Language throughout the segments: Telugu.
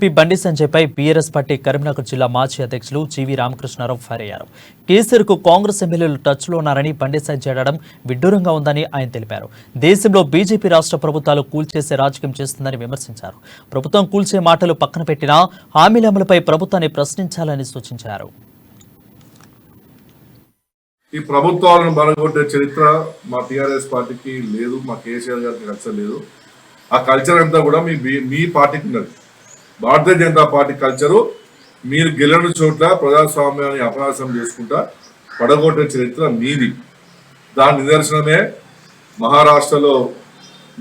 బండి సంజయ్పై బీఆర్ఎస్ పార్టీ కరీంనగర్ జిల్లా మాజీ అధ్యక్షులు జీవీ రామకృష్ణారావు ఫైర్ అయ్యారు. కేసీఆర్కు కాంగ్రెస్ ఎమ్మెల్యేలు టచ్లో ఉన్నారని బండి సంజయ్ అనడం విడ్డూరంగా ఉందని ఆయన తెలిపారు. దేశంలో బీజేపీ రాష్ట్ర ప్రభుత్వాలు కూల్చేసే రాజకీయం చేస్తుందని విమర్శించారు. ప్రభుత్వం కూల్చే మాటలు పక్కన పెట్టినా హామీల అమలుపై ప్రభుత్వాన్ని ప్రశ్నించాలని సూచించారు. ఈ ప్రభుత్వాలను బలగొట్టే చరిత్ర మా టీఆర్ఎస్ పార్టీకి లేదు, మా కేసీఆర్ గారికి నచ్చలేదు. ఆ కల్చర్ అంతా కూడా మీ పార్టీకి ఉన్నది. భారతీయ జనతా పార్టీ కల్చరు మీరు గెలని చోట్ల ప్రజాస్వామ్యాన్ని అపహాసం చేసుకుంటా పడగొట్టే చరిత్ర మీది. దాని నిదర్శనమే మహారాష్ట్రలో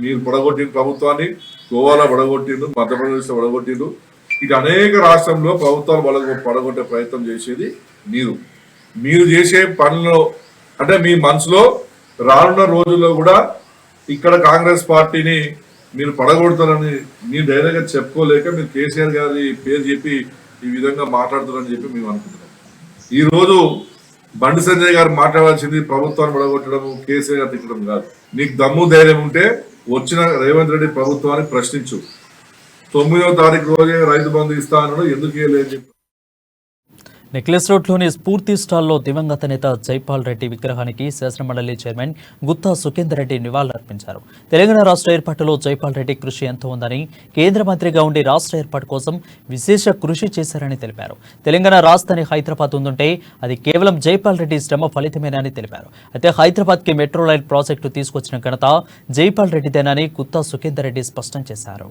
మీరు పడగొట్టిన ప్రభుత్వాన్ని, గోవాలో పడగొట్టిండు, మధ్యప్రదేశ్లో పడగొట్టిండు. ఇక అనేక రాష్ట్రంలో ప్రభుత్వాలు పడగొట్టే ప్రయత్నం చేసేది మీరు చేసే పనుల్లో అంటే మీ మనసులో రానున్న రోజుల్లో కూడా ఇక్కడ కాంగ్రెస్ పార్టీని మీరు పడగొడతారని మీరు ధైర్యంగా చెప్పుకోలేక మీరు కేసీఆర్ గారి పేరు చెప్పి ఈ విధంగా మాట్లాడుతారని చెప్పి మేము అనుకుంటున్నాం. ఈరోజు బండి సంజయ్ గారు మాట్లాడాల్సింది ప్రభుత్వాన్ని పడగొట్టడం, కేసీఆర్ గారు తిట్టడం కాదు. నీకు దమ్ము ధైర్యం ఉంటే వచ్చిన రేవంత్ రెడ్డి ప్రభుత్వాన్ని ప్రశ్నించు. 9వ తారీఖు రోజే రైతు బంధు ఇస్తా అన్నాడు, ఎందుకు ఇవ్వలేదు చెప్పి. నెక్లెస్ రోడ్లోని స్ఫూర్తి స్టాల్లో దివంగత నేత జైపాల్ రెడ్డి విగ్రహానికి శాసనమండలి చైర్మన్ గుత్తా సుఖేందర్ రెడ్డి నివాళులర్పించారు. తెలంగాణ రాష్ట్ర ఏర్పాటులో జైపాల్ రెడ్డి కృషి ఎంతో ఉందని, కేంద్ర మంత్రిగా ఉండి రాష్ట్ర ఏర్పాటు కోసం విశేష కృషి చేశారని తెలిపారు. తెలంగాణ రాజధాని హైదరాబాద్ ఉందంటే అది కేవలం జైపాల్ రెడ్డి శ్రమ ఫలితమేనని తెలిపారు. అయితే హైదరాబాద్కి మెట్రో రైల్ ప్రాజెక్టు తీసుకొచ్చిన ఘనత జైపాల్ రెడ్డిదేనని గుత్తా సుఖేందర్ రెడ్డి స్పష్టం చేశారు.